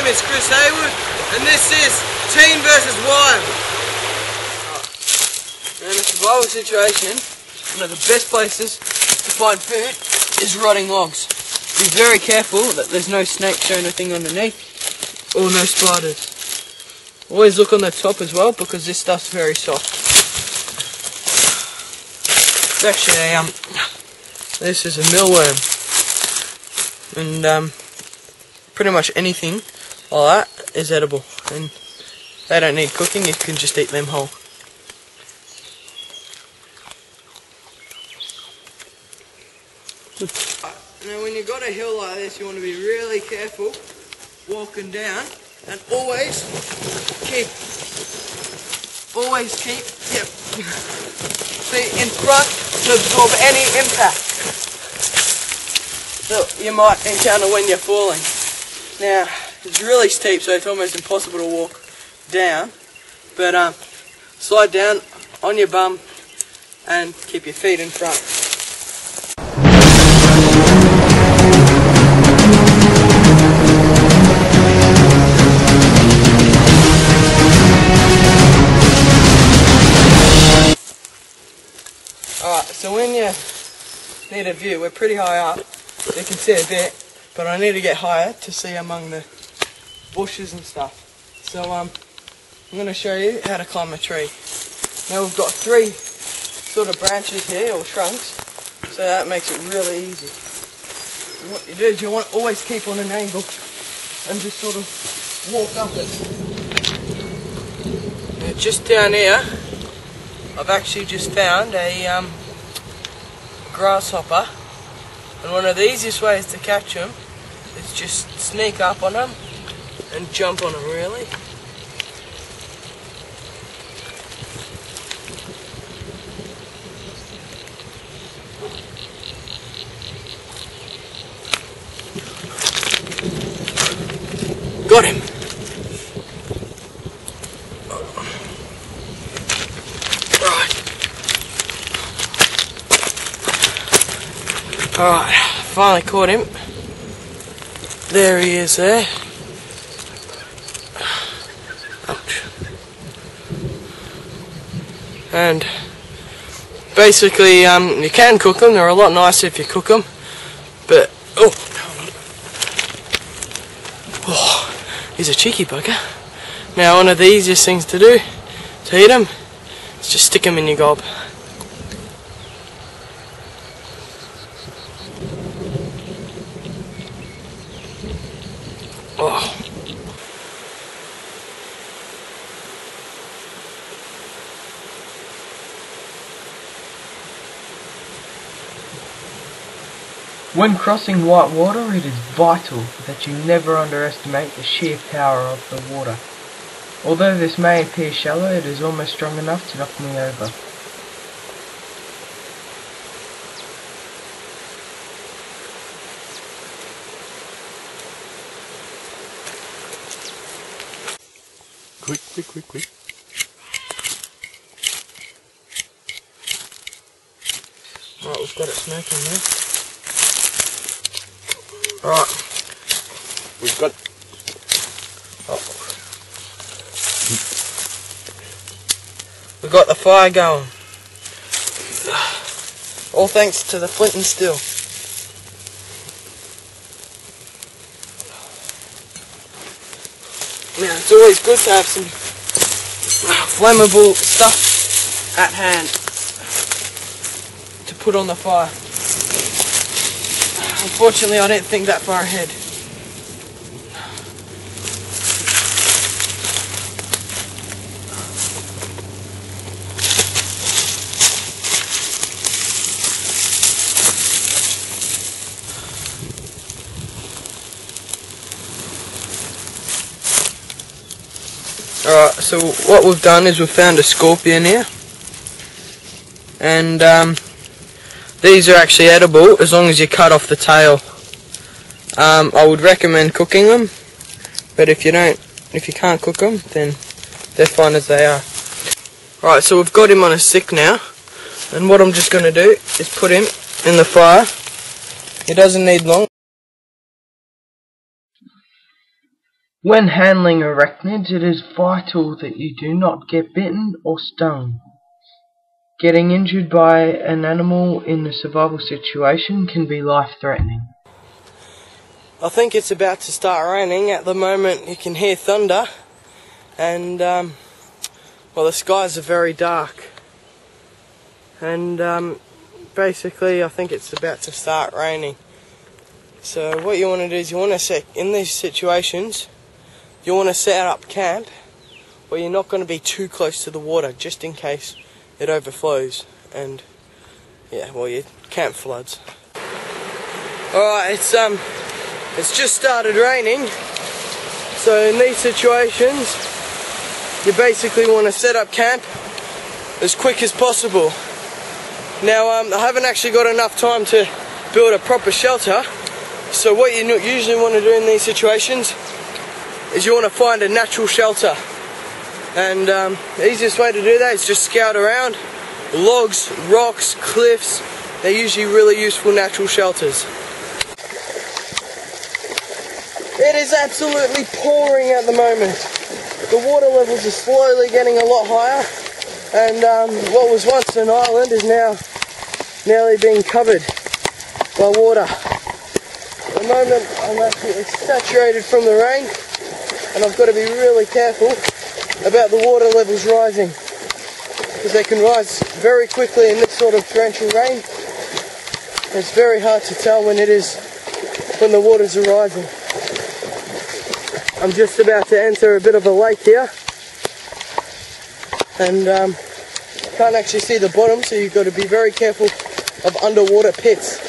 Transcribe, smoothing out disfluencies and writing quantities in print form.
name is Chris Hayward, and this is Teen vs Wild. In a survival situation, one of the best places to find food is rotting logs. Be very careful that there's no snakes or anything underneath, or no spiders. Always look on the top as well, because this stuff's very soft. It's actually this is a mealworm, and pretty much anything like that is edible, and they don't need cooking. You can just eat them whole. Now when you've got a hill like this, you want to be really careful walking down, and always keep feet in front to absorb any impact that you might encounter when you're falling. Now it's really steep, so it's almost impossible to walk down, but slide down on your bum and keep your feet in front. Alright, so when you need a view, we're pretty high up. You can see a bit, but I need to get higher to see among the bushes and stuff. So I'm going to show you how to climb a tree. Now we've got three sort of branches here, or trunks, so that makes it really easy. And what you do is you want to always keep on an angle and just sort of walk up it. Now just down here, I've actually just found a grasshopper, and one of the easiest ways to catch them is just sneak up on them and jump on them, really. Got him! Alright, finally caught him. There he is there. Ouch. And basically, you can cook them. They're a lot nicer if you cook them. But, oh, he's a cheeky bugger. Now, one of the easiest things to do to eat them is just stick them in your gob. Oh. When crossing white water, it is vital that you never underestimate the sheer power of the water. Although this may appear shallow, it is almost strong enough to knock me over. Quick. Right, we've got it smoking there. Right, we've got. We've got the fire going. All thanks to the flint and steel. Now, it's always good to have some flammable stuff at hand to put on the fire. Unfortunately, I didn't think that far ahead. Alright, so what we've done is we've found a scorpion here, and these are actually edible as long as you cut off the tail. I would recommend cooking them, but if you can't cook them, then they're fine as they are. Right, so we've got him on a stick now, and what I'm just going to do is put him in the fire. He doesn't need long. When handling arachnids, it is vital that you do not get bitten or stung. Getting injured by an animal in a survival situation can be life-threatening. I think it's about to start raining. At the moment you can hear thunder, and well, the skies are very dark, and basically I think it's about to start raining. So what you want to do is you want to set, in these situations, you want to set up camp where you're not going to be too close to the water, just in case it overflows and yeah, well, your camp floods. Alright, it's just started raining, so in these situations you basically want to set up camp as quick as possible. Now I haven't actually got enough time to build a proper shelter, so what you usually want to do in these situations is you want to find a natural shelter, and the easiest way to do that is just scout around. Logs, rocks, cliffs, they're usually really useful natural shelters. It is absolutely pouring at the moment. The water levels are slowly getting a lot higher, and what was once an island is now nearly being covered by water. At the moment I'm absolutely saturated from the rain, and I've got to be really careful about the water levels rising, because they can rise very quickly in this sort of torrential rain. It's very hard to tell when the waters are rising. I'm just about to enter a bit of a lake here, and can't actually see the bottom, so you've got to be very careful of underwater pits.